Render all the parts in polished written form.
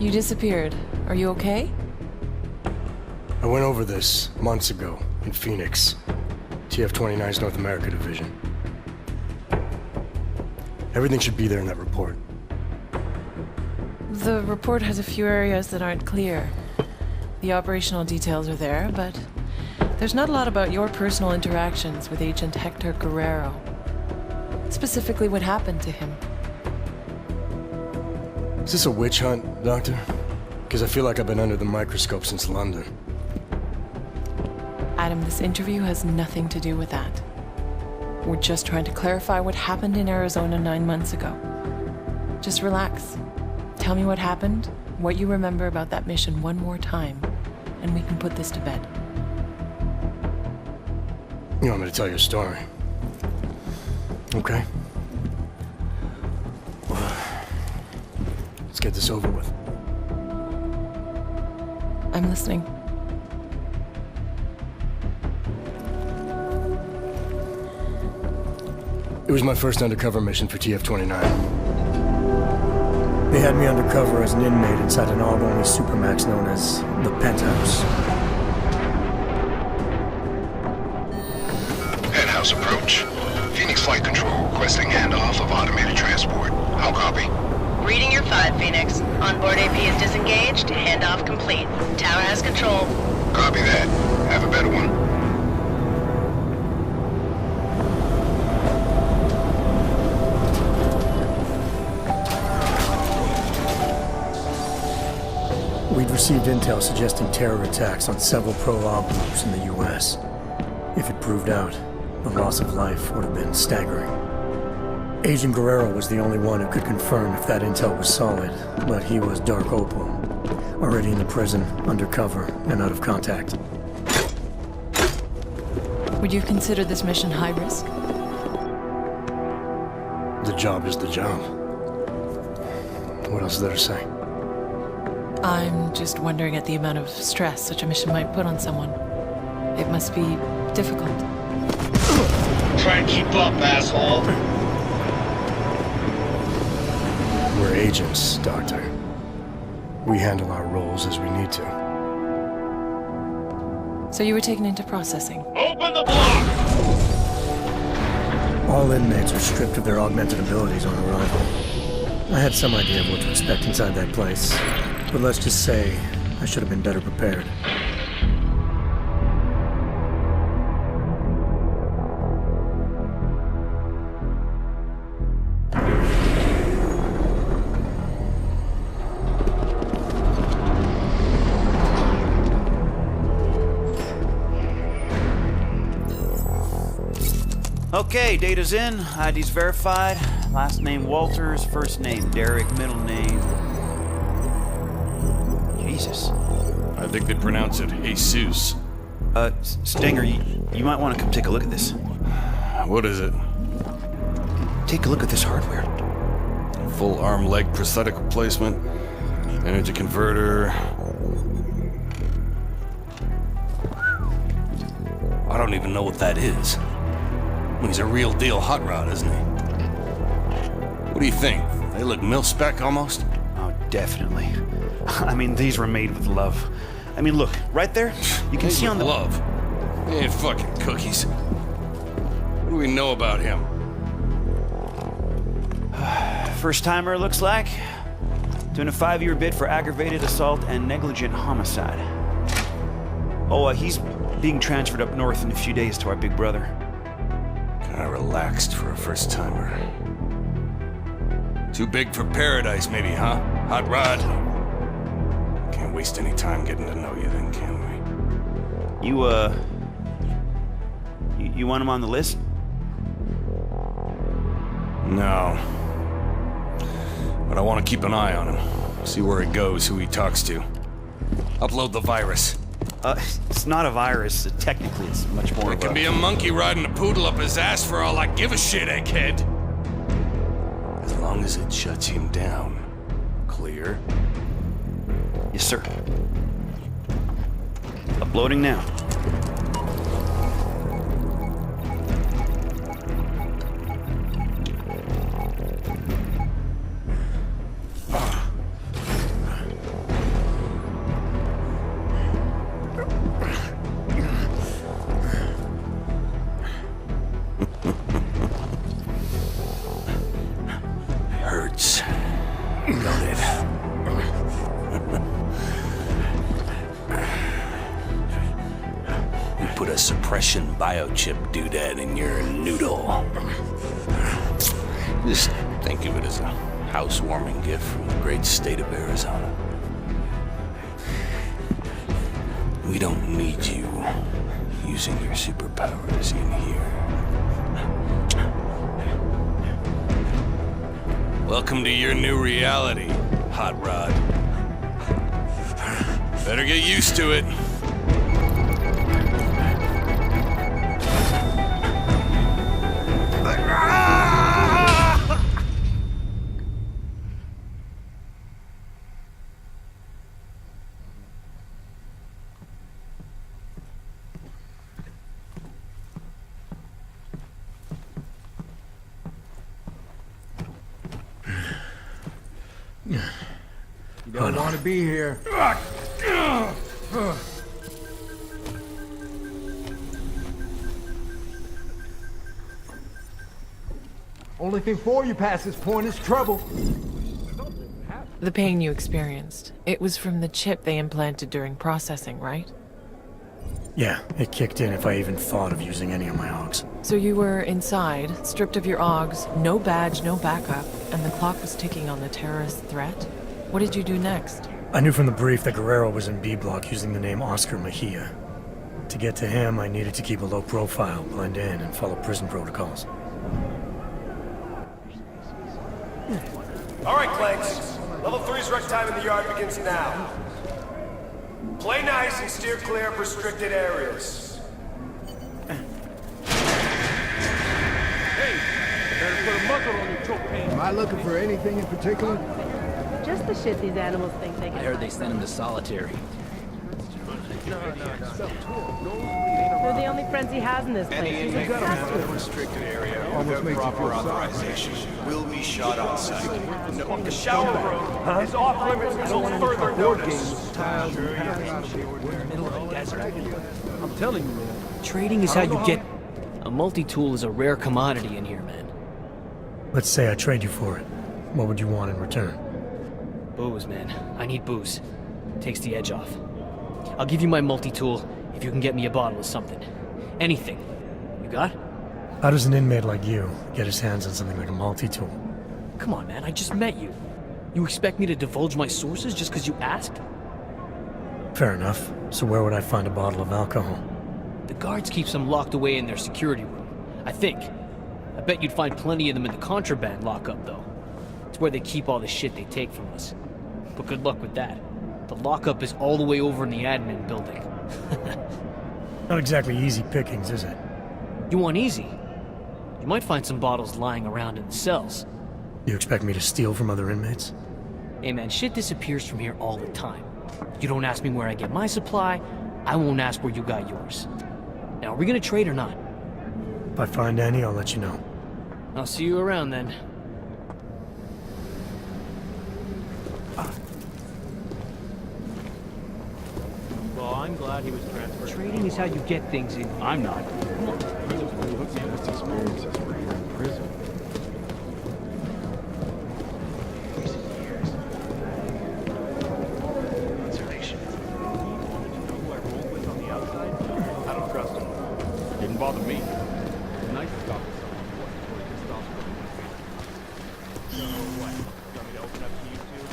You disappeared. Are you okay? I went over this months ago in Phoenix, TF-29's North America Division. Everything should be there in that report. The report has a few areas that aren't clear. The operational details are there, but there's not a lot about your personal interactions with Agent Hector Guerrero. Specifically what happened to him. Is this a witch hunt, Doctor? Because I feel like I've been under the microscope since London. Adam, this interview has nothing to do with that. We're just trying to clarify what happened in Arizona 9 months ago. Just relax. Tell me what happened, what you remember about that mission one more time, and we can put this to bed. You want me to tell you a story? Okay. Let's get this over with. I'm listening. It was my first undercover mission for TF-29. They had me undercover as an inmate inside an ARB-only supermax known as the Penthouse. Penthouse approach. Phoenix Flight Control requesting handoff of automated transport. How copy? Reading your 5, Phoenix. Onboard AP is disengaged. Handoff complete. Tower has control. Copy that. Have a better one. We'd received intel suggesting terror attacks on several pro-ARB groups in the U.S. If it proved out, the loss of life would have been staggering. Agent Guerrero was the only one who could confirm if that intel was solid, but he was Dark Opal, already in the prison, undercover, and out of contact. Would you consider this mission high risk? The job is the job. What else is there to say? I'm just wondering at the amount of stress such a mission might put on someone. It must be difficult. Try and keep up, asshole. We're agents, Doctor. We handle our roles as we need to. So you were taken into processing. Open the block! All inmates are stripped of their augmented abilities on arrival. I had some idea of what to expect inside that place, but let's just say I should have been better prepared. Okay, data's in, ID's verified. Last name Walters, first name Derek, middle name... Jesus. I think they pronounce it Jesus. Stinger, you might want to come take a look at this. What is it? Take a look at this hardware. Full arm leg prosthetic replacement, energy converter. I don't even know what that is. He's a real deal hot rod, isn't he? What do you think? They look mil-spec almost? Oh, definitely. I mean, these were made with love. I mean, look, right there, you can see on the... love? They ain't fucking cookies. What do we know about him? First timer, looks like. Doing a 5-year bid for aggravated assault and negligent homicide. Oh, he's being transferred up north in a few days to our big brother. Kinda relaxed for a first timer. Too big for paradise, maybe, huh? Hot rod? Can't waste any time getting to know you then, can we? You want him on the list? No. But I want to keep an eye on him. See where he goes, who he talks to. Upload the virus. It's not a virus. Technically, it's much more It of can a... be a monkey riding a poodle up his ass for all I give a shit, egghead. As long as it shuts him down. Clear? Yes, sir. Uploading now. biochip doodad in your noodle. Just think of it as a housewarming gift from the great state of Arizona. We don't need you using your superpowers in here. Welcome to your new reality, Hot Rod. Better get used to it. You don't want to be here. Only thing for you past this point is trouble. The pain you experienced, it was from the chip they implanted during processing, right? Yeah, it kicked in if I even thought of using any of my hogs. So you were inside, stripped of your augs, no badge, no backup, and the clock was ticking on the terrorist threat? What did you do next? I knew from the brief that Guerrero was in B Block using the name Oscar Mejia. To get to him, I needed to keep a low profile, blend in, and follow prison protocols. All right, Clanks. Level 3's rec time in the yard begins now. Play nice and steer clear of restricted areas. Hey, better put a muzzle on your choke pain. Am I looking for anything in particular? Just the shit these animals think they can. I heard they sent him to solitary. They're the only friends he has in this place. He's obsessed with them. Restricted area without proper authorization will be shot on sight. The shower room is off limits until further notice. Middle of the desert. I'm telling you, man. Trading is how you get... A multi-tool is a rare commodity in here, man. Let's say I trade you for it. What would you want in return? Booze, man. I need booze. Takes the edge off. I'll give you my multi-tool if you can get me a bottle of something. Anything. You got? How does an inmate like you get his hands on something like a multi-tool? Come on, man. I just met you. You expect me to divulge my sources just because you asked? Fair enough. So where would I find a bottle of alcohol? The guards keep some locked away in their security room. I think. I bet you'd find plenty of them in the contraband lockup, though. It's where they keep all the shit they take from us. But good luck with that. The lockup is all the way over in the admin building. Not exactly easy pickings, is it? You want easy? You might find some bottles lying around in the cells. You expect me to steal from other inmates? Hey man, shit disappears from here all the time. You don't ask me where I get my supply, I won't ask where you got yours. Now, are we gonna trade or not? If I find any, I'll let you know. I'll see you around then. Well, I'm glad he was transferred. Trading is how you get things in. I'm not. Come on. Best experiences were here in prison. I don't trust him. Didn't bother me. It's nice to talk to someone who wasn't fully pissed off. So what? You want me to open up to you two?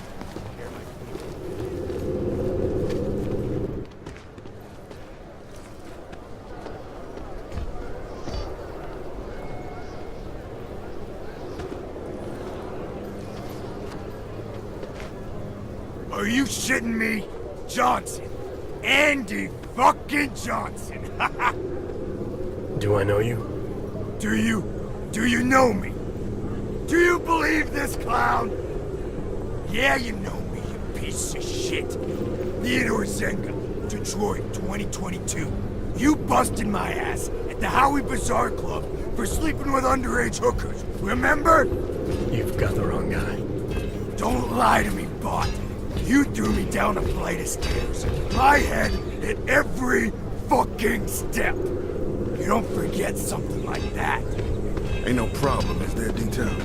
Share my Are you shitting me? Johnson. Andy fucking Johnson. Do I know you? Do you? Do you know me? Do you believe this clown? Yeah, you know me, you piece of shit. Theodore Zenga, Detroit, 2022. You busted my ass at the Howie Bazaar Club for sleeping with underage hookers, remember? You've got the wrong guy. Don't lie to me, bot. You threw me down a flight of stairs. My head hit every fucking step. You don't forget something like that. Ain't no problem, is there, D-Town?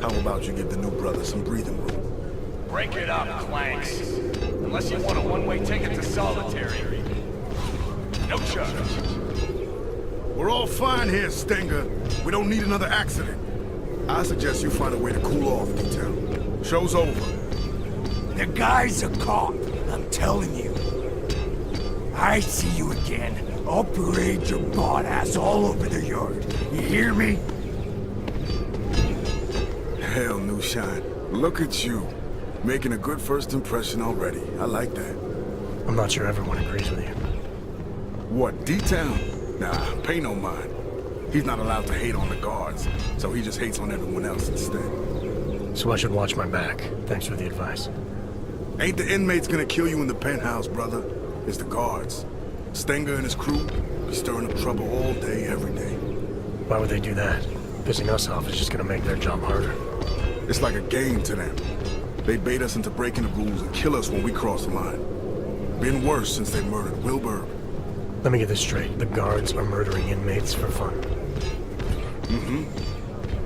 How about you give the new brother some breathing room? Break it up, Clanks. Unless you want a one-way ticket to solitary. No charge. We're all fine here, Stinger. We don't need another accident. I suggest you find a way to cool off, Detail. Show's over. The guy's a cop, I'm telling you. I see you again. I'll parade your bot ass all over the yard. You hear me? Hell, New Shine. Look at you. Making a good first impression already. I like that. I'm not sure everyone agrees with you. What, D-Town? Nah, pay no mind. He's not allowed to hate on the guards, so he just hates on everyone else instead. So I should watch my back. Thanks for the advice. Ain't the inmates gonna kill you in the penthouse, brother. It's the guards. Stenger and his crew be stirring up trouble all day, every day. Why would they do that? Pissing us off is just gonna make their job harder. It's like a game to them. They bait us into breaking the rules and kill us when we cross the line. Been worse since they murdered Wilbur. Let me get this straight. The guards are murdering inmates for fun.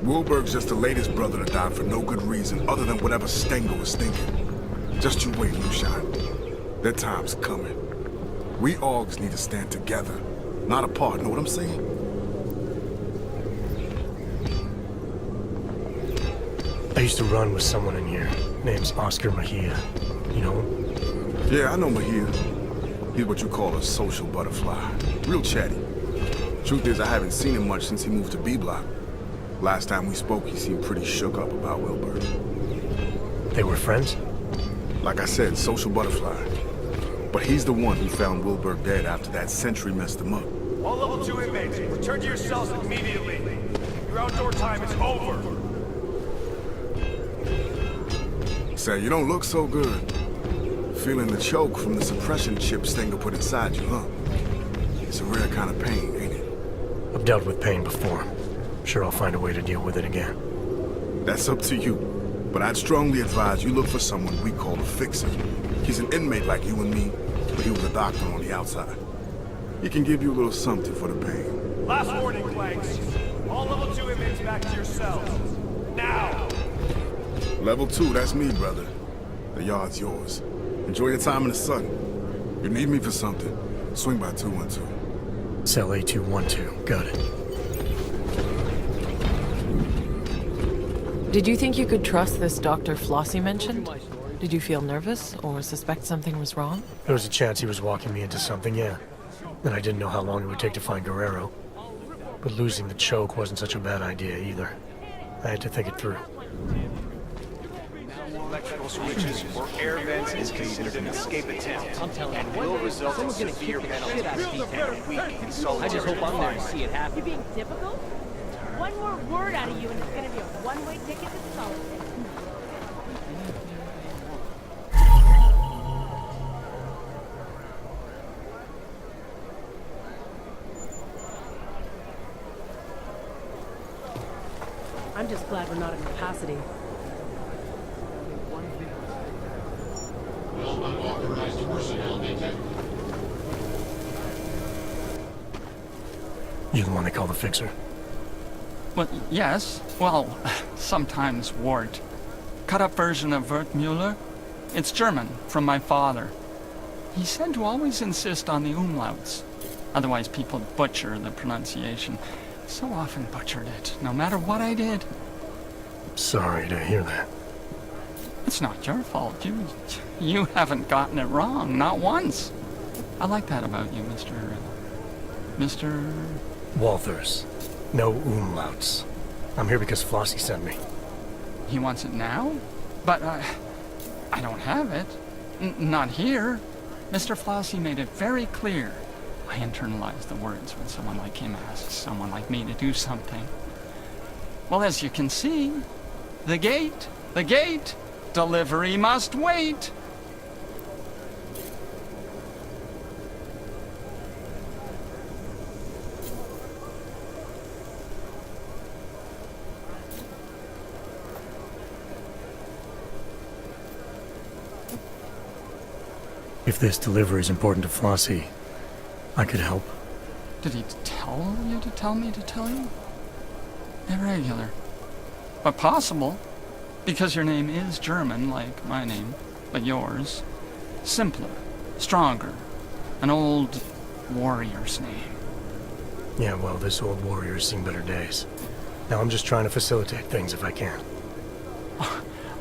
Wilbur's just the latest brother to die for no good reason other than whatever Stenger was thinking. Just you wait, Lucian. Their time's coming. We Augs need to stand together, not apart, know what I'm saying? I used to run with someone in here. Name's Oscar Mejia. You know him? Yeah, I know Mejia. He's what you call a social butterfly. Real chatty. Truth is, I haven't seen him much since he moved to B-Block. Last time we spoke, he seemed pretty shook up about Wilbur. They were friends? Like I said, social butterfly. But he's the one who found Wilbur dead after that sentry messed him up. All level 2 inmates, return to your cells immediately. Your outdoor time is over. Say, you don't look so good. Feeling the choke from the suppression chip Stenger put inside you, huh? It's a rare kind of pain, ain't it? I've dealt with pain before. Sure, I'll find a way to deal with it again. That's up to you. But I'd strongly advise you look for someone we call a fixer. He's an inmate like you and me, but he was a doctor on the outside. He can give you a little something for the pain. Last warning, Clanks. All level 2 inmates back to your cells. Now! Level 2, that's me, brother. The yard's yours. Enjoy your time in the sun. You need me for something, swing by 212. Cell A212. Got it. Did you think you could trust this Dr. Flossie mentioned? Did you feel nervous or suspect something was wrong? There was a chance he was walking me into something, yeah. And I didn't know how long it would take to find Guerrero. But losing the choke wasn't such a bad idea either. I had to think it through. Electrical switches or air vents is considered an escape attempt and will result in severe penalties and weak solar. I just hope I'm there to see it happen. You're being typical? One more word out of you and it's gonna be a one-way ticket to solitude. I'm just glad we're not at capacity. Unauthorized personnel detected. You the one they call the fixer? Well, yes. Well, sometimes Wart. Cut-up version of Wertmüller. It's German, from my father. He said to always insist on the umlauts. Otherwise people butcher the pronunciation. So often butchered it, no matter what I did. Sorry to hear that. It's not your fault. You haven't gotten it wrong, not once. I like that about you, Mr. Walters. No umlauts. I'm here because Flossie sent me. He wants it now? But, I don't have it. Not here. Mr. Flossie made it very clear. I internalize the words when someone like him asks someone like me to do something. Well, as you can see, the gate, delivery must wait. If this delivery is important to Flossie, I could help. Did he tell you to tell me to tell you? Irregular. But possible, because your name is German, like my name, but yours. Simpler, stronger, an old warrior's name. Yeah, well, this old warrior has seen better days. Now I'm just trying to facilitate things if I can.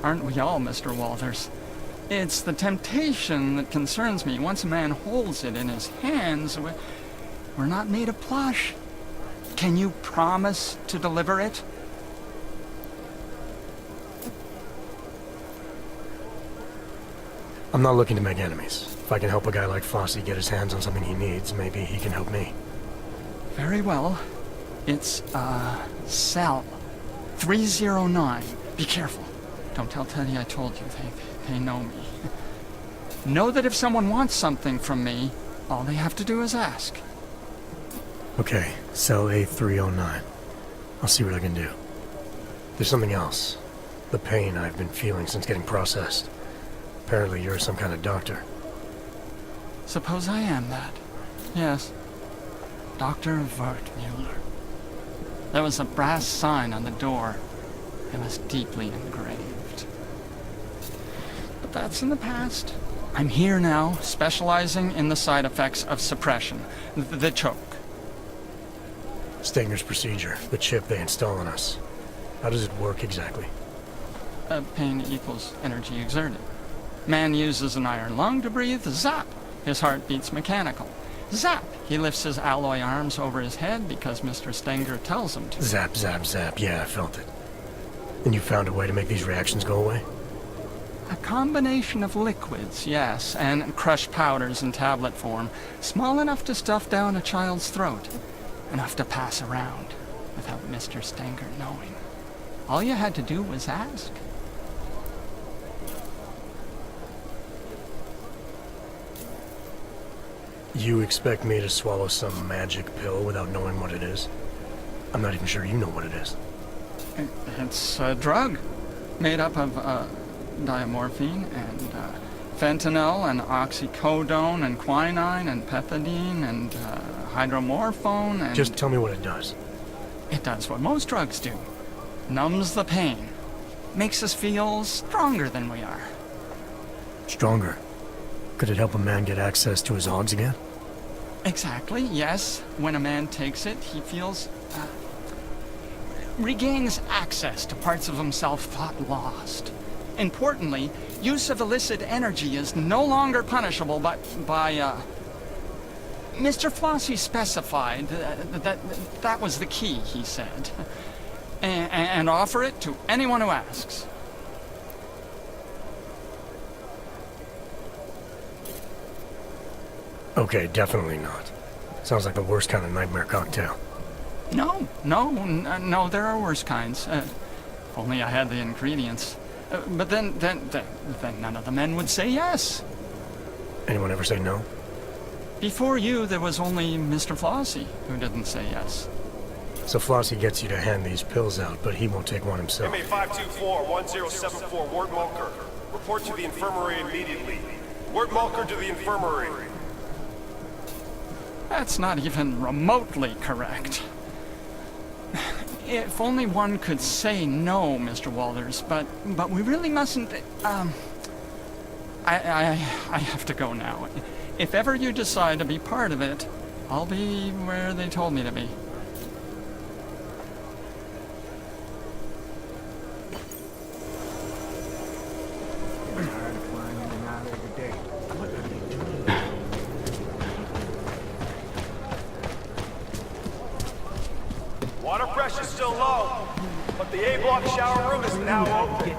Aren't we all, Mr. Walters? It's the temptation that concerns me. Once a man holds it in his hands, we're not made of plush. Can you promise to deliver it? I'm not looking to make enemies. If I can help a guy like Fossey get his hands on something he needs, maybe he can help me. Very well. It's, cell 309. Be careful. Don't tell Teddy I told you. They know me. Know that if someone wants something from me, all they have to do is ask. Okay, cell A309. I'll see what I can do. There's something else. The pain I've been feeling since getting processed. Apparently you're some kind of doctor. Suppose I am that. Yes. Dr. Wertmuller. There was a brass sign on the door. It was deeply engraved. But that's in the past. I'm here now, specializing in the side effects of suppression. The choke. Stenger's procedure, the chip they install on us. How does it work exactly? Pain equals energy exerted. Man uses an iron lung to breathe, zap! His heart beats mechanical. Zap! He lifts his alloy arms over his head because Mr. Stenger tells him to. Zap, zap, zap. Yeah, I felt it. And you found a way to make these reactions go away? A combination of liquids, yes, and crushed powders in tablet form, small enough to stuff down a child's throat, enough to pass around without Mr. Stenger knowing. All you had to do was ask. You expect me to swallow some magic pill without knowing what it is? I'm not even sure you know what it is. It's a drug made up of diamorphine and fentanyl and oxycodone and quinine and pethidine and hydromorphone and... Just tell me what it does. It does what most drugs do. Numbs the pain. Makes us feel stronger than we are. Stronger? Could it help a man get access to his odds again? Exactly, yes. When a man takes it, he feels... regains access to parts of himself thought lost. Importantly, use of illicit energy is no longer punishable by Mr. Flossie specified that was the key, he said. And offer it to anyone who asks. Okay, definitely not. Sounds like the worst kind of nightmare cocktail. No, there are worse kinds. If only I had the ingredients. But then none of the men would say yes. Anyone ever say no? Before you, there was only Mr. Flossie who didn't say yes. So Flossie gets you to hand these pills out, but he won't take one himself. MA 524-1074, Ward Mulker. Report to the infirmary immediately. Ward Mulker to the infirmary. That's not even remotely correct. If only one could say no, Mr. Walters, but we really mustn't... I have to go now. If ever you decide to be part of it, I'll be where they told me to be. Water pressure's still low, but the A-block shower room is now open.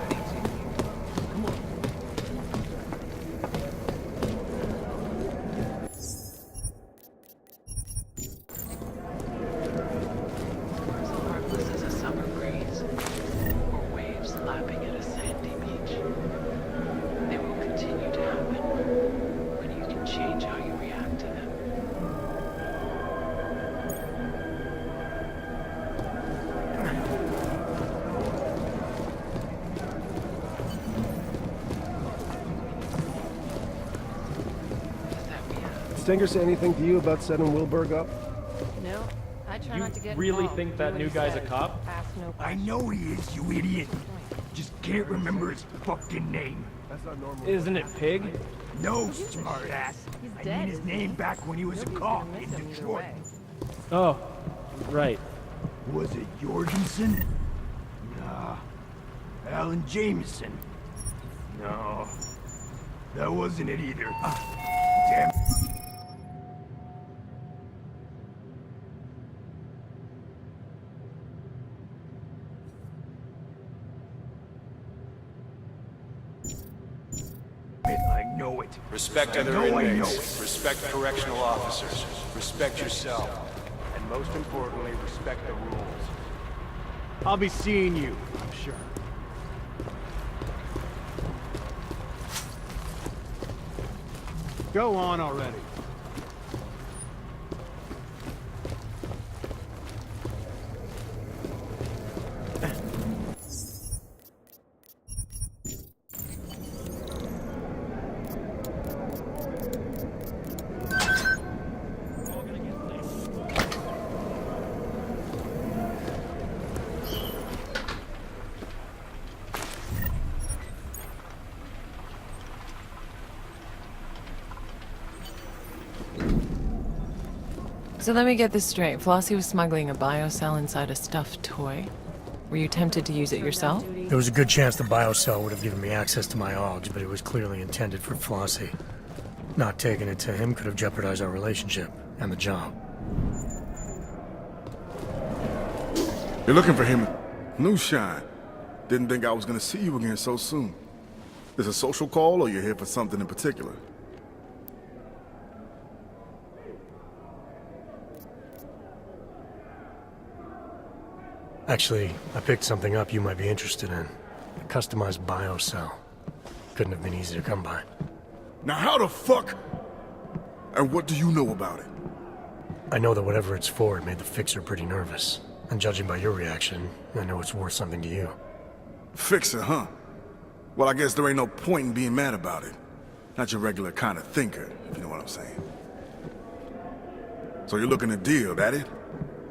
Stenger say anything to you about setting Wilberg up? No, I try not to get really involved. think that Do new what he guy's a says. cop? Ask no I know he is, you idiot. Just can't remember his fucking name. That's not normal. Isn't it Pig? No, smartass. He's I dead, mean his isn't name he? back when he was a Nobody's cop gonna in miss him either Detroit. way. Oh, Right. Was it Jorgensen? Nah. Alan Jameson? No. That wasn't it either. Damn. I know it. Respect other inmates. Respect correctional officers. Respect yourself. And most importantly, respect the rules. I'll be seeing you, I'm sure. Go on already. So let me get this straight. Flossie was smuggling a biocell inside a stuffed toy. Were you tempted to use it yourself? There was a good chance the biocell would have given me access to my AUGs, but it was clearly intended for Flossie. Not taking it to him could have jeopardized our relationship and the job. You're looking for him. New shine. Didn't think I was gonna see you again so soon. Is a social call or you're here for something in particular? Actually, I picked something up you might be interested in. A customized biocell. Couldn't have been easy to come by. Now how the fuck? And what do you know about it? I know that whatever it's for, it made the fixer pretty nervous. And judging by your reaction, I know it's worth something to you. Fixer, huh? Well, I guess there ain't no point in being mad about it. Not your regular kind of thinker, if you know what I'm saying. So you're looking to deal, that it?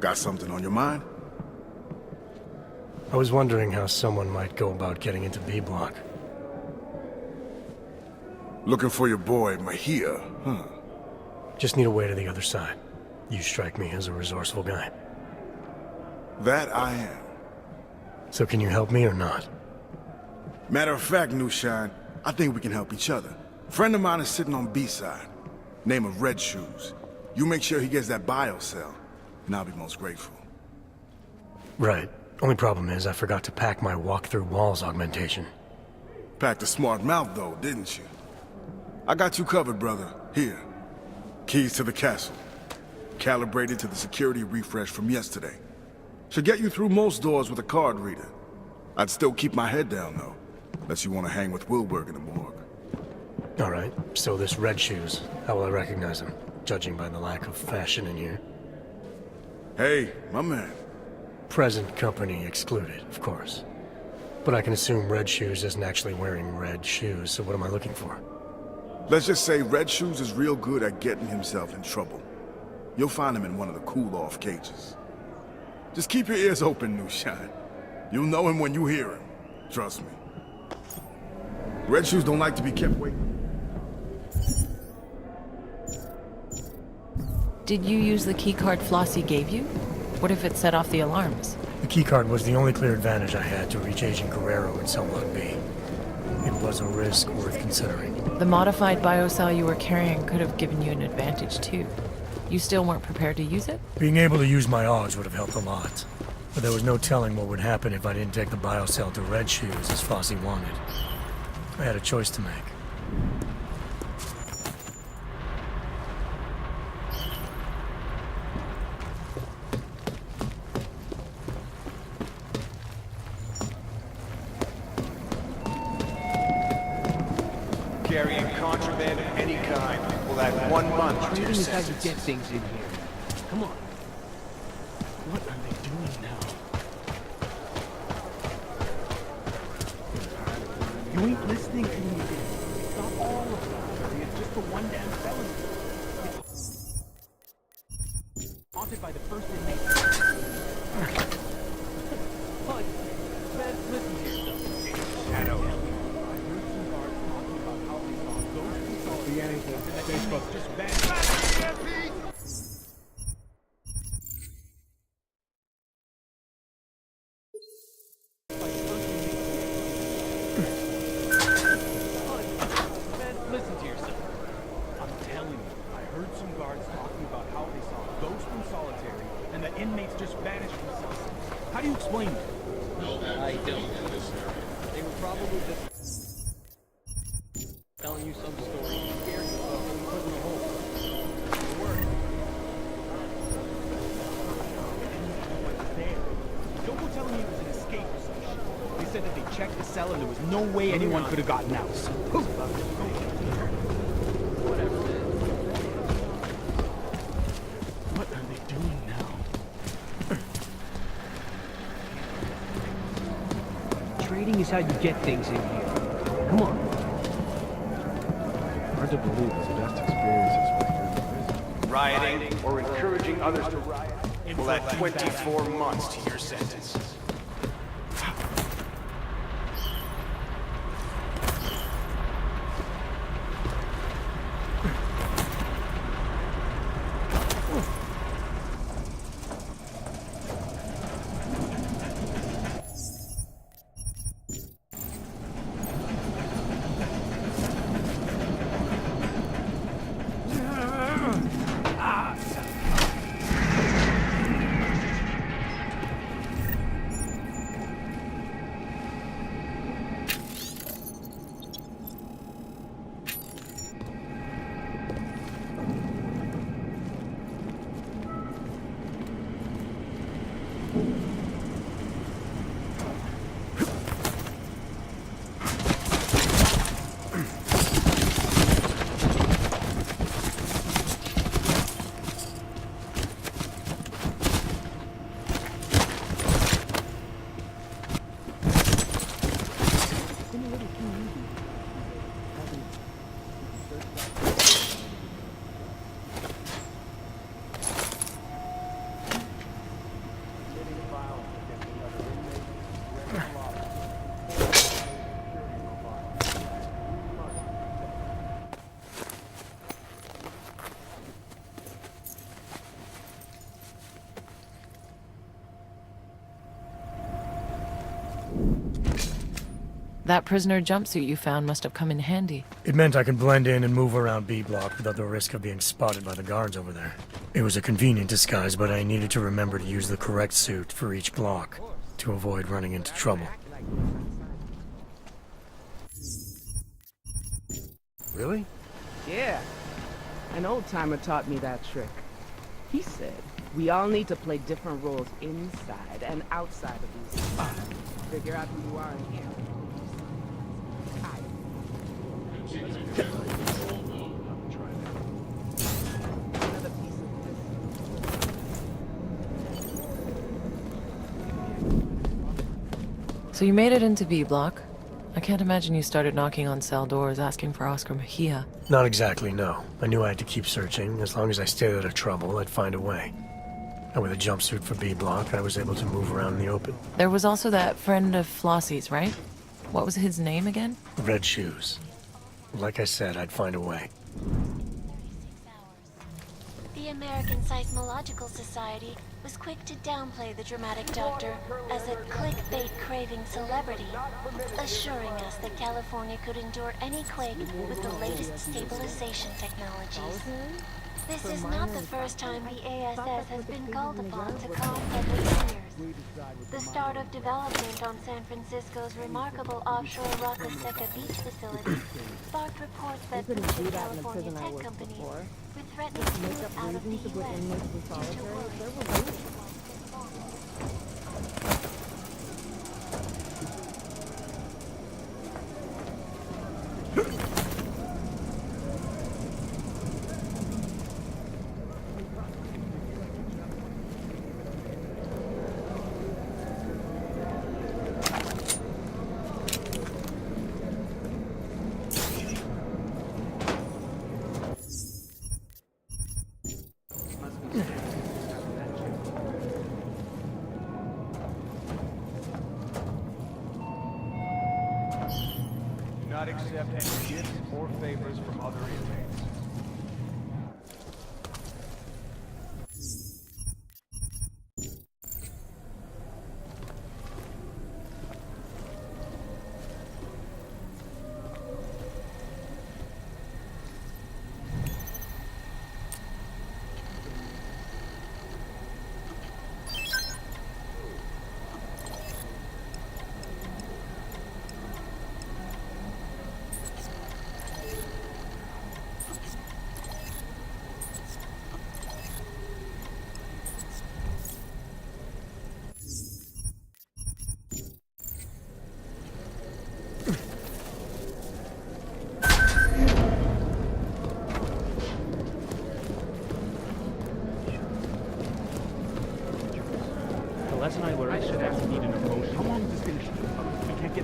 Got something on your mind? I was wondering how someone might go about getting into B-Block. Looking for your boy, Mahia, huh? Just need a way to the other side. You strike me as a resourceful guy. That I am. So can you help me or not? Matter of fact, New Shine, I think we can help each other. Friend of mine is sitting on B-side. Name of Red Shoes. You make sure he gets that biocell, and I'll be most grateful. Right. Only problem is I forgot to pack my walk-through walls augmentation. Packed a smart mouth, though, didn't you? I got you covered, brother. Here. Keys to the castle. Calibrated to the security refresh from yesterday. Should get you through most doors with a card reader. I'd still keep my head down, though. Unless you want to hang with Wilberg in the morgue. All right. So this Red Shoes, how will I recognize him? Judging by the lack of fashion in here. Hey, my man. Present company excluded, of course. But I can assume Red Shoes isn't actually wearing red shoes, so what am I looking for? Let's just say Red Shoes is real good at getting himself in trouble. You'll find him in one of the cool-off cages. Just keep your ears open, New Shine. You'll know him when you hear him. Trust me. Red Shoes don't like to be kept waiting. Did you use the keycard Flossie gave you? What if it set off the alarms? The keycard was the only clear advantage I had to reach Agent Guerrero in Cell Block B. It was a risk worth considering. The modified biocell you were carrying could have given you an advantage too. You still weren't prepared to use it? Being able to use my AUGs would have helped a lot. But there was no telling what would happen if I didn't take the biocell to Red Shoes as Flossie wanted. I had a choice to make. Carrying contraband of any kind will add 1 month to your Trading is how you sentence. get things in here. Come on. What are they doing now? You ain't listening to me. Stop all of that. It's just for one damn felony. It's haunted by the first inmate. What? Man, listen here. Shadow. Be anything. Facebook just banned. How do you explain it? I don't. They were probably just telling you some story. Scared you about getting put in the hole. It worked. Don't go telling me it was an escape or some shit. They said that they checked the cell and there was no way anyone could have gotten out. What are they doing now? Trading is how you get things in here. Come on. Hard to believe it's the best experiences we're here. Rioting or encouraging others to riot will add 24 months to your sentence. That prisoner jumpsuit you found must have come in handy. It meant I could blend in and move around B Block without the risk of being spotted by the guards over there. It was a convenient disguise, but I needed to remember to use the correct suit for each block to avoid running into trouble. Really? Yeah. An old-timer taught me that trick. He said, we all need to play different roles inside and outside of these spots. Figure out who you are in here. So you made it into B Block. I can't imagine you started knocking on cell doors asking for Oscar Mejia. Not exactly, no. I knew I had to keep searching. As long as I stayed out of trouble, I'd find a way. And with a jumpsuit for B Block, I was able to move around in the open. There was also that friend of Flossie's, right? What was his name again? Red Shoes. Like I said, I'd find a way. The American Seismological Society was quick to downplay the dramatic doctor as a clickbait-craving celebrity, assuring us that California could endure any quake with the latest stabilization technologies. This is not the first time the ASS has been called upon to calm public fears. The start of development on San Francisco's remarkable offshore Roca Seca beach facility sparked reports that boosted California tech companies were threatening to move out of the U.S. due to worries. Not accept any gifts or favors from other inmates.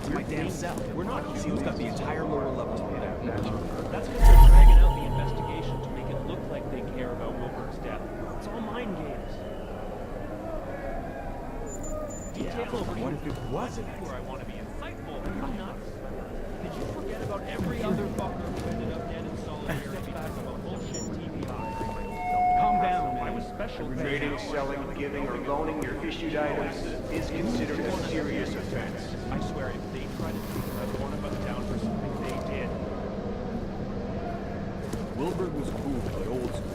to my damn cell. We're not. Seal's got the entire lower level to look at. That's because they're dragging out the investigation to make it look like they care about Wilbur's death. It's all mind games. Detail over What if it wasn't? where I want to be insightful. Are you nuts? Did you forget about every other fucker who ended up dead in solitary because of a bullshit TV line? Calm down, I was special. Trading, selling, giving, or loaning your issued items is considered a serious offense. I swear, if they try to take another one of us down for something they did. Wilbur was cool, but old school.